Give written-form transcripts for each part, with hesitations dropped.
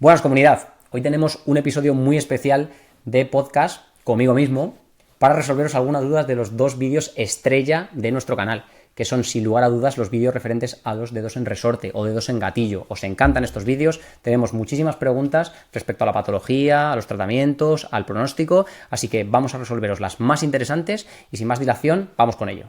Buenas, comunidad. Hoy tenemos un episodio muy especial de podcast conmigo mismo para resolveros algunas dudas de los dos vídeos estrella de nuestro canal, que son sin lugar a dudas los vídeos referentes a los dedos en resorte o dedos en gatillo. Os encantan estos vídeos, tenemos muchísimas preguntas respecto a la patología, a los tratamientos, al pronóstico, así que vamos a resolveros las más interesantes y sin más dilación, vamos con ello.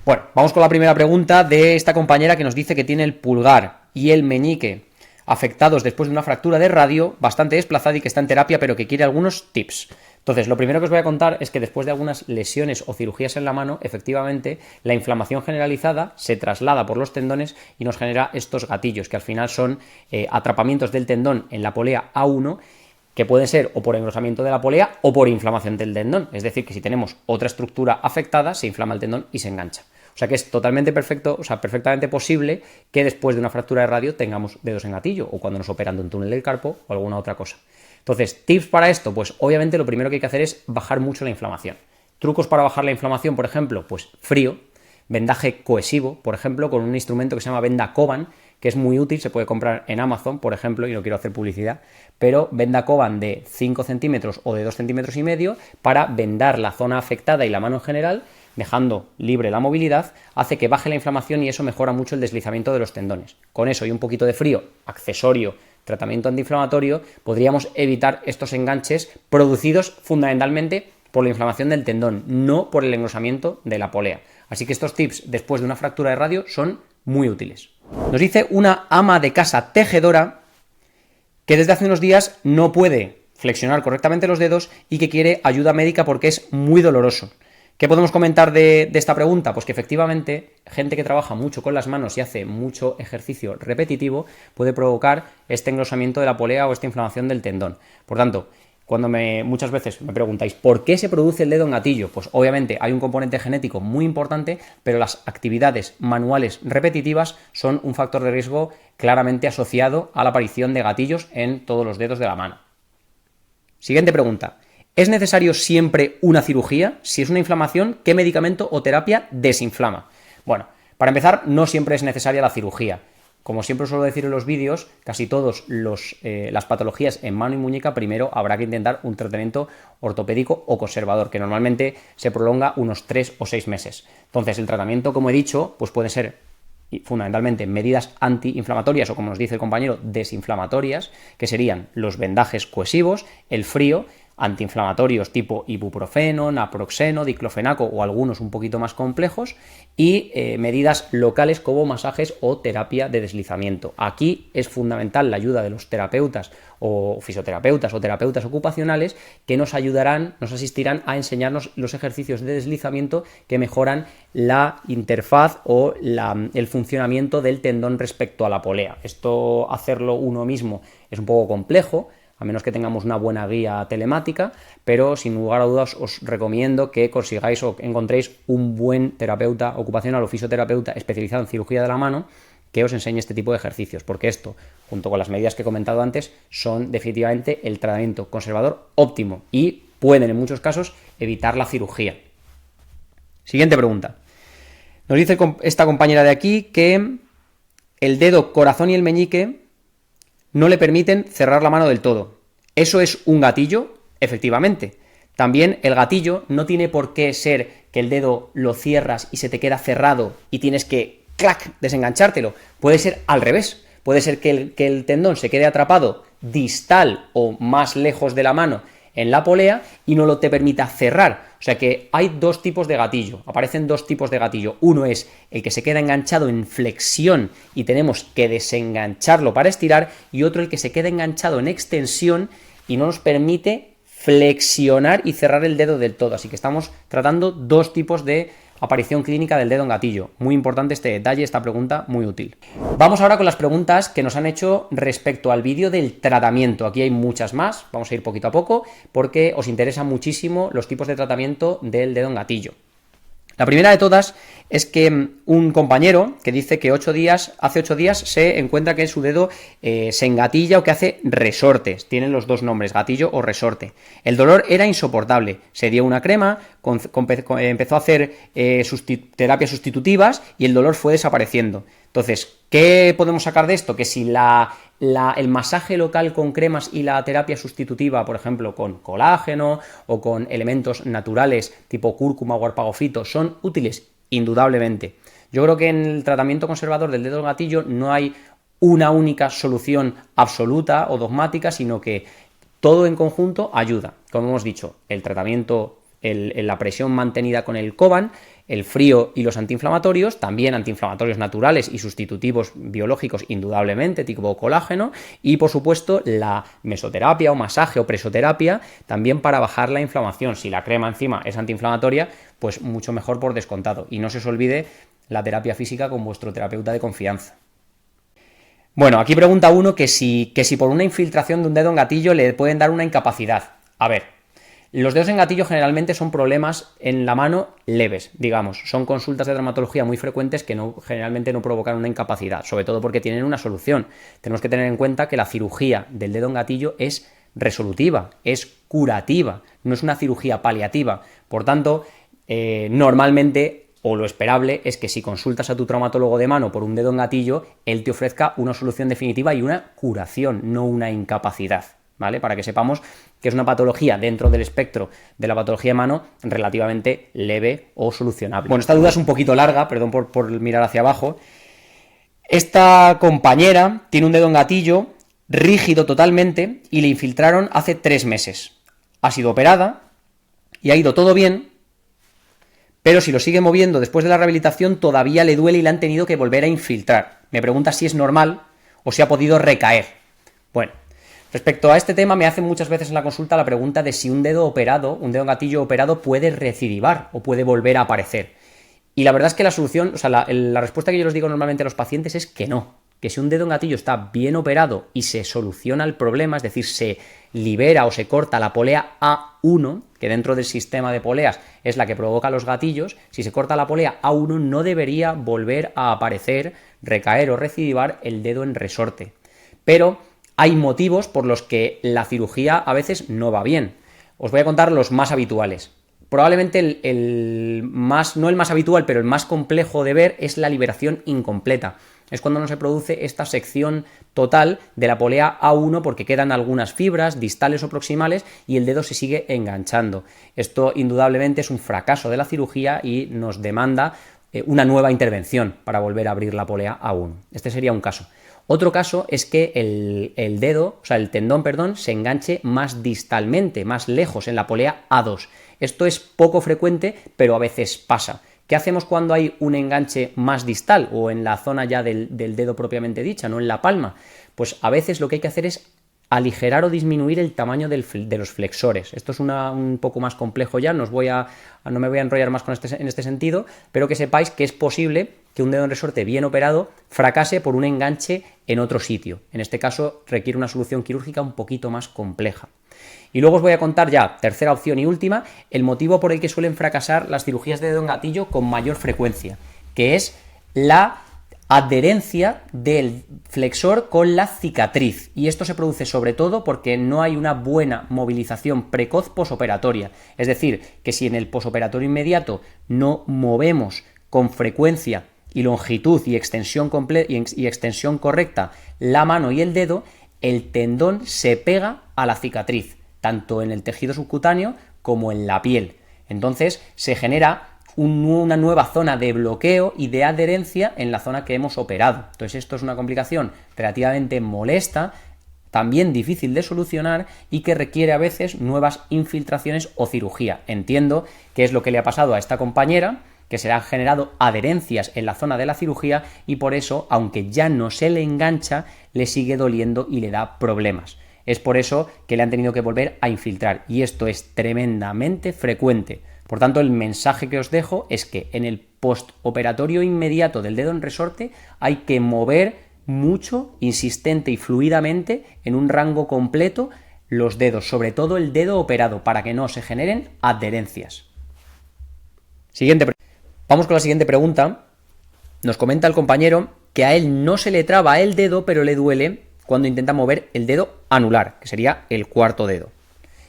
Bueno, vamos con la primera pregunta de esta compañera que nos dice que tiene el pulgar y el meñique afectados después de una fractura de radio, bastante desplazada y que está en terapia, pero que quiere algunos tips. Entonces, lo primero que os voy a contar es que después de algunas lesiones o cirugías en la mano, efectivamente, la inflamación generalizada se traslada por los tendones y nos genera estos gatillos, que al final son atrapamientos del tendón en la polea A1, que pueden ser o por engrosamiento de la polea o por inflamación del tendón. Es decir, que si tenemos otra estructura afectada, se inflama el tendón y se engancha. O sea que es totalmente perfecto, perfectamente posible que después de una fractura de radio tengamos dedos en gatillo o cuando nos operan de un túnel del carpo o alguna otra cosa. Entonces, tips para esto, pues obviamente lo primero que hay que hacer es bajar mucho la inflamación. Trucos para bajar la inflamación, por ejemplo, pues frío, vendaje cohesivo, por ejemplo, con un instrumento que se llama venda Coban, que es muy útil, se puede comprar en Amazon, por ejemplo, y no quiero hacer publicidad, pero venda Coban de 5 centímetros o de 2 centímetros y medio para vendar la zona afectada y la mano en general, dejando libre la movilidad, hace que baje la inflamación y eso mejora mucho el deslizamiento de los tendones. Con eso y un poquito de frío, accesorio, tratamiento antiinflamatorio, podríamos evitar estos enganches producidos fundamentalmente por la inflamación del tendón, no por el engrosamiento de la polea. Así que estos tips después de una fractura de radio son muy útiles. Nos dice una ama de casa tejedora que desde hace unos días no puede flexionar correctamente los dedos y que quiere ayuda médica porque es muy doloroso. ¿Qué podemos comentar de esta pregunta? Pues que efectivamente gente que trabaja mucho con las manos y hace mucho ejercicio repetitivo puede provocar este engrosamiento de la polea o esta inflamación del tendón. Por tanto, cuando muchas veces me preguntáis ¿por qué se produce el dedo en gatillo? Pues obviamente hay un componente genético muy importante, pero las actividades manuales repetitivas son un factor de riesgo claramente asociado a la aparición de gatillos en todos los dedos de la mano. Siguiente pregunta. ¿Es necesario siempre una cirugía? Si es una inflamación, ¿qué medicamento o terapia desinflama? Bueno, para empezar, no siempre es necesaria la cirugía. Como siempre suelo decir en los vídeos, casi todas las patologías en mano y muñeca, primero habrá que intentar un tratamiento ortopédico o conservador, que normalmente se prolonga unos 3 o 6 meses. Entonces, el tratamiento, como he dicho, pues puede ser fundamentalmente medidas antiinflamatorias o, como nos dice el compañero, desinflamatorias, que serían los vendajes cohesivos, el frío, antiinflamatorios tipo ibuprofeno, naproxeno, diclofenaco o algunos un poquito más complejos y medidas locales como masajes o terapia de deslizamiento. Aquí es fundamental la ayuda de los terapeutas o fisioterapeutas o terapeutas ocupacionales que nos ayudarán, nos asistirán a enseñarnos los ejercicios de deslizamiento que mejoran la interfaz o el funcionamiento del tendón respecto a la polea. Esto hacerlo uno mismo es un poco complejo, a menos que tengamos una buena guía telemática, pero sin lugar a dudas os recomiendo que consigáis o encontréis un buen terapeuta ocupacional o fisioterapeuta especializado en cirugía de la mano que os enseñe este tipo de ejercicios, porque esto, junto con las medidas que he comentado antes, son definitivamente el tratamiento conservador óptimo y pueden en muchos casos evitar la cirugía. Siguiente pregunta. Nos dice esta compañera de aquí que el dedo corazón y el meñique no le permiten cerrar la mano del todo. ¿Eso es un gatillo? Efectivamente. También el gatillo no tiene por qué ser que el dedo lo cierras y se te queda cerrado y tienes que, ¡clac!, desenganchártelo. Puede ser al revés. Puede ser que el tendón se quede atrapado distal o más lejos de la mano en la polea y no lo te permita cerrar. O sea que hay dos tipos de gatillo, aparecen dos tipos de gatillo. Uno es el que se queda enganchado en flexión y tenemos que desengancharlo para estirar, y otro el que se queda enganchado en extensión y no nos permite flexionar y cerrar el dedo del todo. Así que estamos tratando dos tipos de aparición clínica del dedo en gatillo. Muy importante este detalle, esta pregunta muy útil. Vamos ahora con las preguntas que nos han hecho respecto al vídeo del tratamiento. Aquí hay muchas más, vamos a ir poquito a poco porque os interesan muchísimo los tipos de tratamiento del dedo en gatillo. La primera de todas es que un compañero que dice que hace 8 días se encuentra que su dedo se engatilla o que hace resortes. Tienen los dos nombres, gatillo o resorte. El dolor era insoportable. Se dio una crema, empezó a hacer terapias sustitutivas y el dolor fue desapareciendo. Entonces, ¿qué podemos sacar de esto? Que si el masaje local con cremas y la terapia sustitutiva, por ejemplo, con colágeno o con elementos naturales tipo cúrcuma o arpagofito, son útiles, indudablemente. Yo creo que en el tratamiento conservador del dedo del gatillo no hay una única solución absoluta o dogmática, sino que todo en conjunto ayuda. Como hemos dicho, el tratamiento, la presión mantenida con el Coban, el frío y los antiinflamatorios, también antiinflamatorios naturales y sustitutivos biológicos indudablemente, tipo colágeno, y por supuesto la mesoterapia o masaje o presoterapia, también para bajar la inflamación. Si la crema encima es antiinflamatoria, pues mucho mejor por descontado. Y no se os olvide la terapia física con vuestro terapeuta de confianza. Bueno, aquí pregunta uno que si por una infiltración de un dedo en gatillo le pueden dar una incapacidad. A ver, los dedos en gatillo generalmente son problemas en la mano leves, digamos. Son consultas de dermatología muy frecuentes que generalmente no provocan una incapacidad, sobre todo porque tienen una solución. Tenemos que tener en cuenta que la cirugía del dedo en gatillo es resolutiva, es curativa, no es una cirugía paliativa. Por tanto, normalmente, o lo esperable es que si consultas a tu traumatólogo de mano por un dedo en gatillo, él te ofrezca una solución definitiva y una curación, no una incapacidad, ¿vale? Para que sepamos que es una patología dentro del espectro de la patología de mano relativamente leve o solucionable. Bueno, esta duda es un poquito larga, perdón por mirar hacia abajo. Esta compañera tiene un dedo en gatillo rígido totalmente y le infiltraron hace 3 meses. Ha sido operada y ha ido todo bien, pero si lo sigue moviendo después de la rehabilitación todavía le duele y le han tenido que volver a infiltrar. Me pregunta si es normal o si ha podido recaer. Bueno, respecto a este tema me hacen muchas veces en la consulta la pregunta de si un dedo en gatillo operado puede recidivar o puede volver a aparecer. Y la verdad es que la solución, o sea, la respuesta que yo les digo normalmente a los pacientes es que no. Que si un dedo en gatillo está bien operado y se soluciona el problema, es decir, se libera o se corta la polea A1, que dentro del sistema de poleas es la que provoca los gatillos, si se corta la polea A1 no debería volver a aparecer, recaer o recidivar el dedo en resorte. Pero hay motivos por los que la cirugía a veces no va bien. Os voy a contar los más habituales. Probablemente no el más habitual, pero el más complejo de ver es la liberación incompleta. Es cuando no se produce esta sección total de la polea A1 porque quedan algunas fibras distales o proximales y el dedo se sigue enganchando. Esto indudablemente es un fracaso de la cirugía y nos demanda una nueva intervención para volver a abrir la polea A1. Este sería un caso. Otro caso es que el tendón, se enganche más distalmente, más lejos, en la polea A2. Esto es poco frecuente, pero a veces pasa. ¿Qué hacemos cuando hay un enganche más distal o en la zona ya del dedo propiamente dicha, no en la palma? Pues a veces lo que hay que hacer es aligerar o disminuir el tamaño de los flexores. Esto es un poco más complejo ya, no me voy a enrollar más en este sentido, pero que sepáis que es posible que un dedo en resorte bien operado fracase por un enganche en otro sitio. En este caso requiere una solución quirúrgica un poquito más compleja. Y luego os voy a contar ya, tercera opción y última, el motivo por el que suelen fracasar las cirugías de dedo en gatillo con mayor frecuencia, que es la adherencia del flexor con la cicatriz. Y esto se produce sobre todo porque no hay una buena movilización precoz posoperatoria. Es decir, que si en el posoperatorio inmediato no movemos con frecuencia y longitud y extensión correcta la mano y el dedo, el tendón se pega a la cicatriz, tanto en el tejido subcutáneo como en la piel. Entonces se genera una nueva zona de bloqueo y de adherencia en la zona que hemos operado. Entonces esto es una complicación relativamente molesta, también difícil de solucionar y que requiere a veces nuevas infiltraciones o cirugía. Entiendo que es lo que le ha pasado a esta compañera, que se le han generado adherencias en la zona de la cirugía y por eso, aunque ya no se le engancha, le sigue doliendo y le da problemas. Es por eso que le han tenido que volver a infiltrar y esto es tremendamente frecuente. Por tanto, el mensaje que os dejo es que en el postoperatorio inmediato del dedo en resorte hay que mover mucho, insistente y fluidamente en un rango completo los dedos, sobre todo el dedo operado, para que no se generen adherencias. Vamos con la siguiente pregunta. Nos comenta el compañero que a él no se le traba el dedo, pero le duele cuando intenta mover el dedo anular, que sería el cuarto dedo,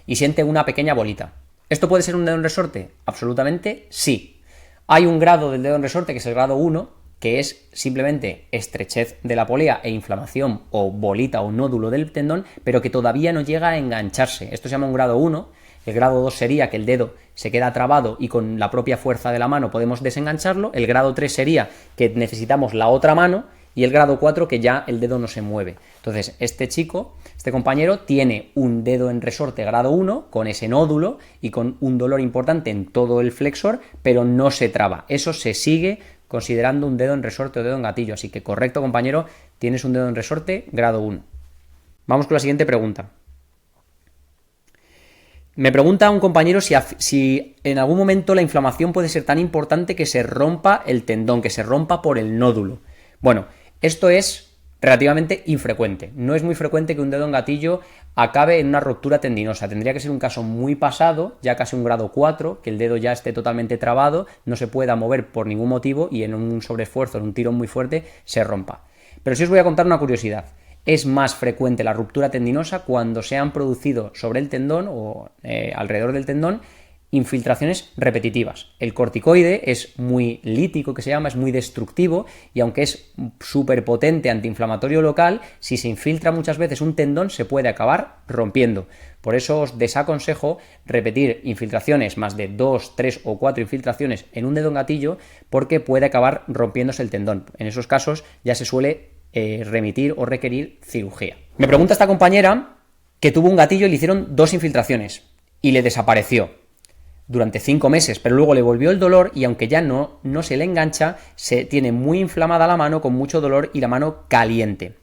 y siente una pequeña bolita. ¿Esto puede ser un dedo en resorte? Absolutamente sí. Hay un grado del dedo en resorte, que es el grado 1, que es simplemente estrechez de la polea e inflamación o bolita o nódulo del tendón, pero que todavía no llega a engancharse. Esto se llama un grado 1. El grado 2 sería que el dedo se queda trabado y con la propia fuerza de la mano podemos desengancharlo. El grado 3 sería que necesitamos la otra mano. Y el grado 4 que ya el dedo no se mueve. Entonces, este chico, este compañero, tiene un dedo en resorte grado 1 con ese nódulo y con un dolor importante en todo el flexor, pero no se traba. Eso se sigue considerando un dedo en resorte o dedo en gatillo. Así que correcto, compañero, tienes un dedo en resorte grado 1. Vamos con la siguiente pregunta. Me pregunta un compañero si en algún momento la inflamación puede ser tan importante que se rompa el tendón, que se rompa por el nódulo. Bueno, esto es relativamente infrecuente. No es muy frecuente que un dedo en gatillo acabe en una ruptura tendinosa. Tendría que ser un caso muy pasado, ya casi un grado 4, que el dedo ya esté totalmente trabado, no se pueda mover por ningún motivo y en un sobreesfuerzo, en un tirón muy fuerte, se rompa. Pero sí os voy a contar una curiosidad. Es más frecuente la ruptura tendinosa cuando se han producido sobre el tendón o alrededor del tendón infiltraciones repetitivas. El corticoide es muy lítico, que se llama, es muy destructivo y aunque es súper potente antiinflamatorio local, si se infiltra muchas veces un tendón se puede acabar rompiendo. Por eso os desaconsejo repetir infiltraciones, más de 2, 3 o 4 infiltraciones en un dedo en gatillo porque puede acabar rompiéndose el tendón. En esos casos ya se suele remitir o requerir cirugía. Me pregunta esta compañera que tuvo un gatillo y le hicieron 2 infiltraciones y le desapareció durante 5 meses, pero luego le volvió el dolor y aunque ya no se le engancha, se tiene muy inflamada la mano con mucho dolor y la mano caliente.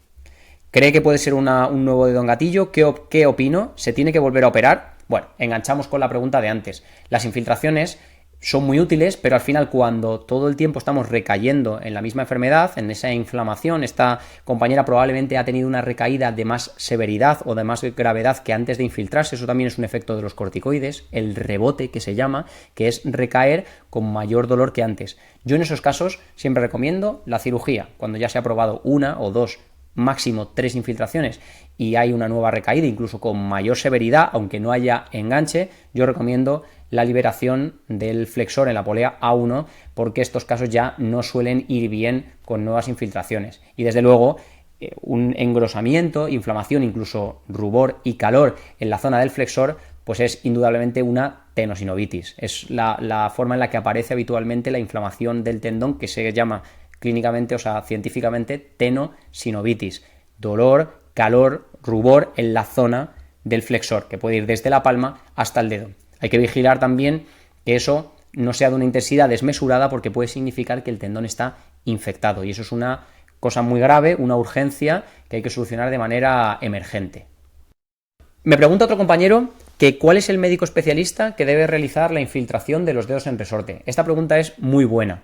¿Cree que puede ser un nuevo dedo en gatillo? ¿Qué opino? ¿Se tiene que volver a operar? Bueno, enganchamos con la pregunta de antes. Las infiltraciones son muy útiles, pero al final cuando todo el tiempo estamos recayendo en la misma enfermedad, en esa inflamación, esta compañera probablemente ha tenido una recaída de más severidad o de más gravedad que antes de infiltrarse. Eso también es un efecto de los corticoides, el rebote que se llama, que es recaer con mayor dolor que antes. Yo en esos casos siempre recomiendo la cirugía, cuando ya se ha probado 1 o 2, máximo 3 infiltraciones y hay una nueva recaída, incluso con mayor severidad, aunque no haya enganche, yo recomiendo la liberación del flexor en la polea A1 porque estos casos ya no suelen ir bien con nuevas infiltraciones. Y desde luego un engrosamiento, inflamación, incluso rubor y calor en la zona del flexor, pues es indudablemente una tenosinovitis. Es la forma en la que aparece habitualmente la inflamación del tendón que se llama clínicamente, o sea, científicamente, tenosinovitis. Dolor, calor, rubor en la zona del flexor, que puede ir desde la palma hasta el dedo. Hay que vigilar también que eso no sea de una intensidad desmesurada porque puede significar que el tendón está infectado y eso es una cosa muy grave, una urgencia que hay que solucionar de manera emergente. Me pregunta otro compañero que cuál es el médico especialista que debe realizar la infiltración de los dedos en resorte. Esta pregunta es muy buena.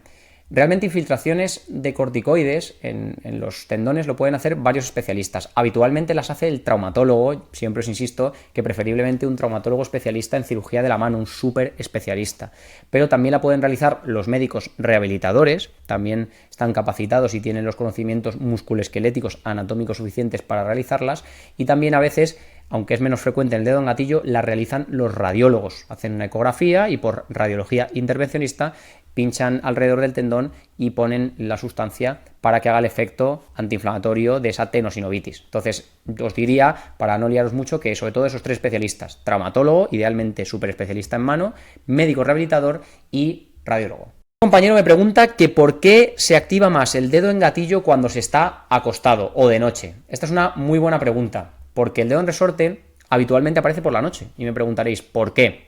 Realmente infiltraciones de corticoides en los tendones lo pueden hacer varios especialistas. Habitualmente las hace el traumatólogo, siempre os insisto que preferiblemente un traumatólogo especialista en cirugía de la mano, un súper especialista. Pero también la pueden realizar los médicos rehabilitadores, también están capacitados y tienen los conocimientos musculoesqueléticos anatómicos suficientes para realizarlas y también a veces, aunque es menos frecuente en el dedo en gatillo, la realizan los radiólogos. Hacen una ecografía y por radiología intervencionista pinchan alrededor del tendón y ponen la sustancia para que haga el efecto antiinflamatorio de esa tenosinovitis. Entonces, os diría, para no liaros mucho, que sobre todo esos 3 especialistas, traumatólogo, idealmente súper especialista en mano, médico rehabilitador y radiólogo. Un compañero me pregunta que por qué se activa más el dedo en gatillo cuando se está acostado o de noche. Esta es una muy buena pregunta, porque el dedo en resorte habitualmente aparece por la noche y me preguntaréis, ¿por qué?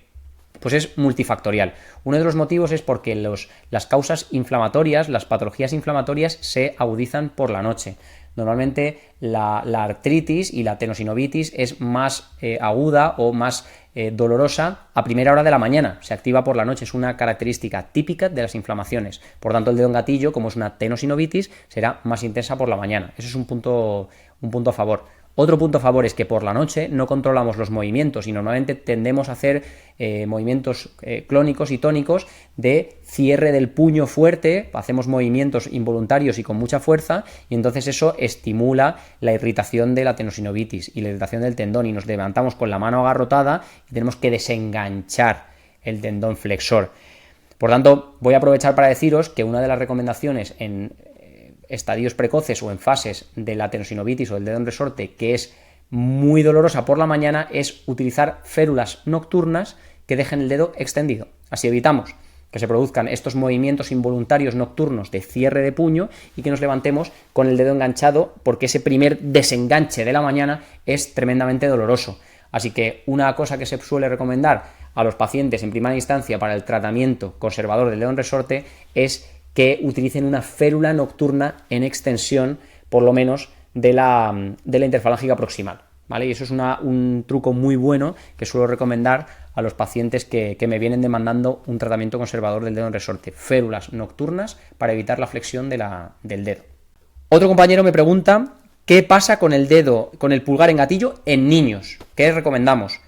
Pues es multifactorial. Uno de los motivos es porque las causas inflamatorias, las patologías inflamatorias se agudizan por la noche. Normalmente la artritis y la tenosinovitis es más aguda o más dolorosa a primera hora de la mañana. Se activa por la noche, es una característica típica de las inflamaciones. Por tanto, el dedo en gatillo, como es una tenosinovitis, será más intensa por la mañana. Eso es un punto a favor. Otro punto a favor es que por la noche no controlamos los movimientos y normalmente tendemos a hacer movimientos clónicos y tónicos de cierre del puño fuerte, hacemos movimientos involuntarios y con mucha fuerza y entonces eso estimula la irritación de la tenosinovitis y la irritación del tendón y nos levantamos con la mano agarrotada y tenemos que desenganchar el tendón flexor. Por tanto, voy a aprovechar para deciros que una de las recomendaciones en estadios precoces o en fases de la tendinosinovite o del dedo en resorte, que es muy dolorosa por la mañana, es utilizar férulas nocturnas que dejen el dedo extendido. Así evitamos que se produzcan estos movimientos involuntarios nocturnos de cierre de puño y que nos levantemos con el dedo enganchado, porque ese primer desenganche de la mañana es tremendamente doloroso. Así que una cosa que se suele recomendar a los pacientes en primera instancia para el tratamiento conservador del dedo en resorte es que utilicen una férula nocturna en extensión, por lo menos, de la interfalángica proximal, ¿vale? Y eso es un truco muy bueno que suelo recomendar a los pacientes que me vienen demandando un tratamiento conservador del dedo en resorte. Férulas nocturnas para evitar la flexión del dedo. Otro compañero me pregunta ¿qué pasa con el dedo, con el pulgar en gatillo en niños? ¿Qué recomendamos?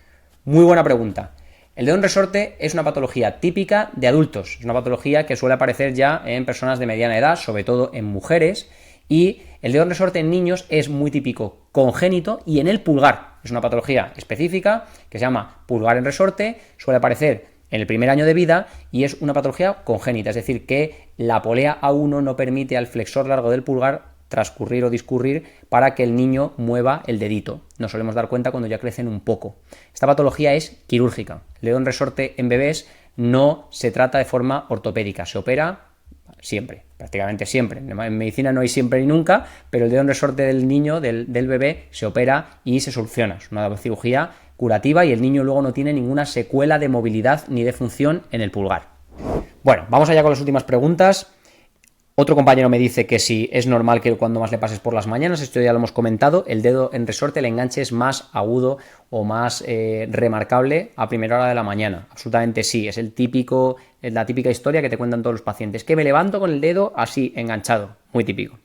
Muy buena pregunta. El dedo en resorte es una patología típica de adultos. Es una patología que suele aparecer ya en personas de mediana edad, sobre todo en mujeres. Y el dedo en resorte en niños es muy típico congénito y en el pulgar. Es una patología específica que se llama pulgar en resorte, suele aparecer en el primer año de vida y es una patología congénita, es decir, que la polea A1 no permite al flexor largo del pulgar transcurrir o discurrir para que el niño mueva el dedito. Nos solemos dar cuenta cuando ya crecen un poco. Esta patología es quirúrgica. El dedo en resorte en bebés no se trata de forma ortopédica, se opera siempre, prácticamente siempre. En medicina no hay siempre ni nunca, pero el dedo en resorte del niño, del bebé, se opera y se soluciona. Es una cirugía curativa y el niño luego no tiene ninguna secuela de movilidad ni de función en el pulgar. Bueno, vamos allá con las últimas preguntas. Otro compañero me dice que si es normal que cuando más le pases por las mañanas, esto ya lo hemos comentado, el dedo en resorte, el enganche es más agudo o más remarcable a primera hora de la mañana. Absolutamente sí, es la típica historia que te cuentan todos los pacientes, que me levanto con el dedo así, enganchado, muy típico.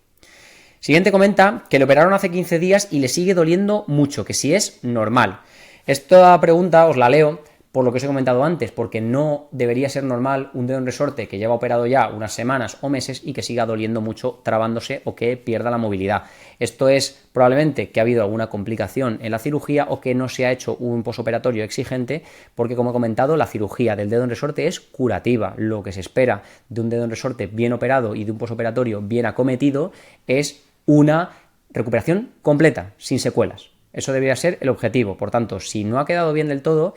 Siguiente comenta que le operaron hace 15 días y le sigue doliendo mucho, que si es normal. Esta pregunta os la leo por lo que os he comentado antes, porque no debería ser normal un dedo en resorte que lleva operado ya unas semanas o meses y que siga doliendo mucho, trabándose o que pierda la movilidad. Esto es probablemente que ha habido alguna complicación en la cirugía o que no se ha hecho un posoperatorio exigente, porque como he comentado, la cirugía del dedo en resorte es curativa. Lo que se espera de un dedo en resorte bien operado y de un posoperatorio bien acometido es una recuperación completa, sin secuelas. Eso debería ser el objetivo. Por tanto, si no ha quedado bien del todo,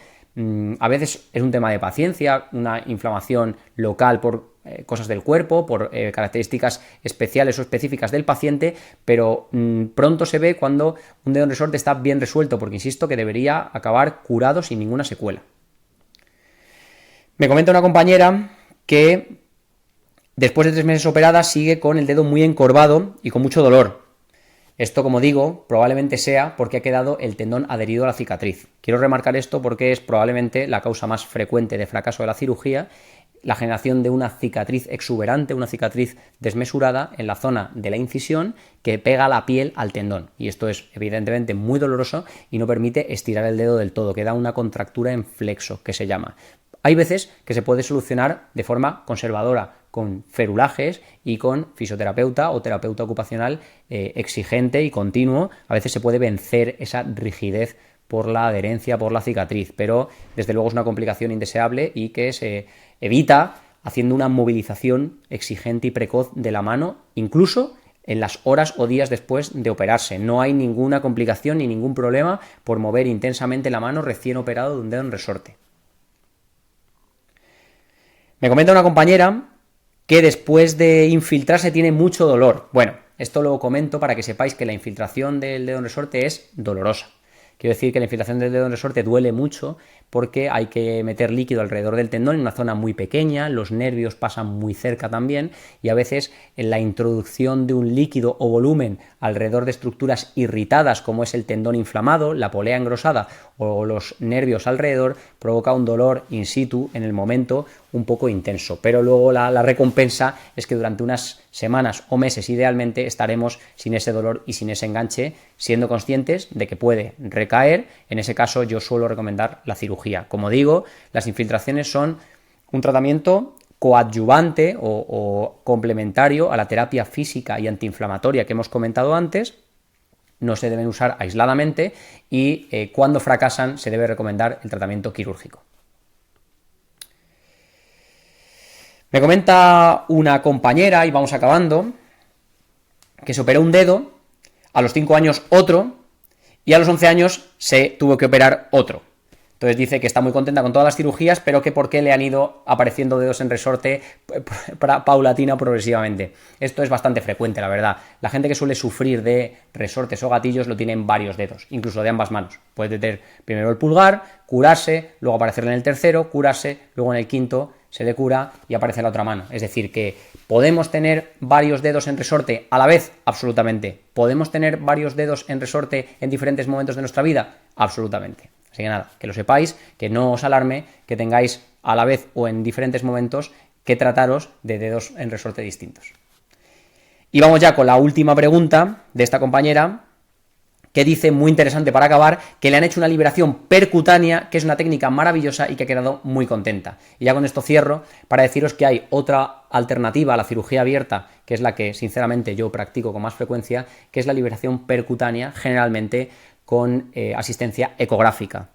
a veces es un tema de paciencia, una inflamación local por cosas del cuerpo, por características especiales o específicas del paciente, pero pronto se ve cuando un dedo en resorte está bien resuelto, porque insisto que debería acabar curado sin ninguna secuela. Me comenta una compañera que después de 3 meses operada sigue con el dedo muy encorvado y con mucho dolor. Esto, como digo, probablemente sea porque ha quedado el tendón adherido a la cicatriz. Quiero remarcar esto porque es probablemente la causa más frecuente de fracaso de la cirugía, la generación de una cicatriz exuberante, una cicatriz desmesurada en la zona de la incisión que pega la piel al tendón. Y esto es evidentemente muy doloroso y no permite estirar el dedo del todo, queda una contractura en flexo, que se llama. Hay veces que se puede solucionar de forma conservadora, con ferulajes y con fisioterapeuta o terapeuta ocupacional exigente y continuo. A veces se puede vencer esa rigidez por la adherencia, por la cicatriz, pero desde luego es una complicación indeseable y que se evita haciendo una movilización exigente y precoz de la mano, incluso en las horas o días después de operarse. No hay ninguna complicación ni ningún problema por mover intensamente la mano recién operado de un dedo en resorte. Me comenta una compañera que después de infiltrarse tiene mucho dolor. Bueno, esto lo comento para que sepáis que la infiltración del dedo en resorte es dolorosa. Quiero decir que la infiltración del dedo en resorte duele mucho porque hay que meter líquido alrededor del tendón en una zona muy pequeña, los nervios pasan muy cerca también y a veces en la introducción de un líquido o volumen alrededor de estructuras irritadas como es el tendón inflamado, la polea engrosada o los nervios alrededor provoca un dolor in situ en el momento un poco intenso, pero luego la recompensa es que durante unas semanas o meses idealmente estaremos sin ese dolor y sin ese enganche, siendo conscientes de que puede recaer. En ese caso yo suelo recomendar la cirugía. Como digo, las infiltraciones son un tratamiento coadyuvante o complementario a la terapia física y antiinflamatoria que hemos comentado antes. No se deben usar aisladamente y cuando fracasan se debe recomendar el tratamiento quirúrgico. Me comenta una compañera, y vamos acabando, que se operó un dedo, a los 5 años otro, y a los 11 años se tuvo que operar otro. Entonces dice que está muy contenta con todas las cirugías, pero que por qué le han ido apareciendo dedos en resorte paulatina progresivamente. Esto es bastante frecuente, la verdad. La gente que suele sufrir de resortes o gatillos lo tiene en varios dedos, incluso de ambas manos. Puede tener primero el pulgar, curarse, luego aparecerle en el tercero, curarse, luego en el quinto se le cura y aparece en la otra mano. Es decir, que ¿podemos tener varios dedos en resorte a la vez? Absolutamente. ¿Podemos tener varios dedos en resorte en diferentes momentos de nuestra vida? Absolutamente. Así que nada, que lo sepáis, que no os alarme, que tengáis a la vez o en diferentes momentos que trataros de dedos en resorte distintos. Y vamos ya con la última pregunta de esta compañera, que dice, muy interesante para acabar, que le han hecho una liberación percutánea, que es una técnica maravillosa y que ha quedado muy contenta. Y ya con esto cierro para deciros que hay otra alternativa a la cirugía abierta, que es la que sinceramente yo practico con más frecuencia, que es la liberación percutánea, generalmente con asistencia ecográfica.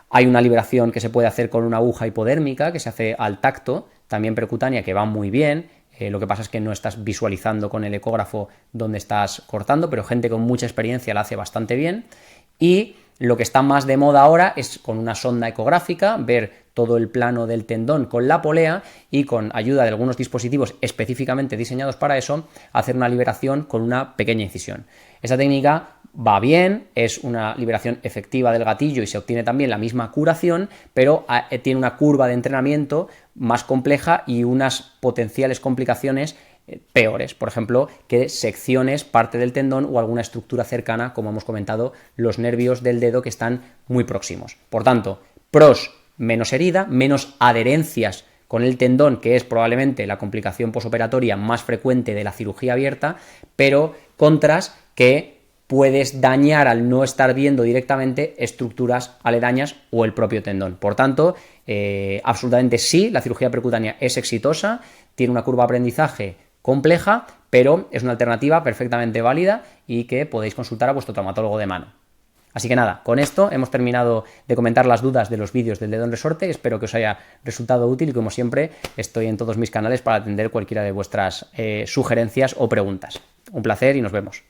Hay una liberación que se puede hacer con una aguja hipodérmica, que se hace al tacto, también percutánea, que va muy bien. Lo que pasa es que no estás visualizando con el ecógrafo dónde estás cortando, pero gente con mucha experiencia la hace bastante bien. Y lo que está más de moda ahora es con una sonda ecográfica, ver todo el plano del tendón con la polea y con ayuda de algunos dispositivos específicamente diseñados para eso, hacer una liberación con una pequeña incisión. Esa técnica va bien, es una liberación efectiva del gatillo y se obtiene también la misma curación, pero tiene una curva de entrenamiento más compleja y unas potenciales complicaciones peores, por ejemplo, que secciones parte del tendón o alguna estructura cercana, como hemos comentado, los nervios del dedo que están muy próximos. Por tanto, pros, menos herida, menos adherencias con el tendón, que es probablemente la complicación posoperatoria más frecuente de la cirugía abierta, pero contras que puedes dañar al no estar viendo directamente estructuras aledañas o el propio tendón. Por tanto, absolutamente sí, la cirugía percutánea es exitosa, tiene una curva de aprendizaje compleja, pero es una alternativa perfectamente válida y que podéis consultar a vuestro traumatólogo de mano. Así que nada, con esto hemos terminado de comentar las dudas de los vídeos del dedo en resorte. Espero que os haya resultado útil y, como siempre, estoy en todos mis canales para atender cualquiera de vuestras sugerencias o preguntas. Un placer y nos vemos.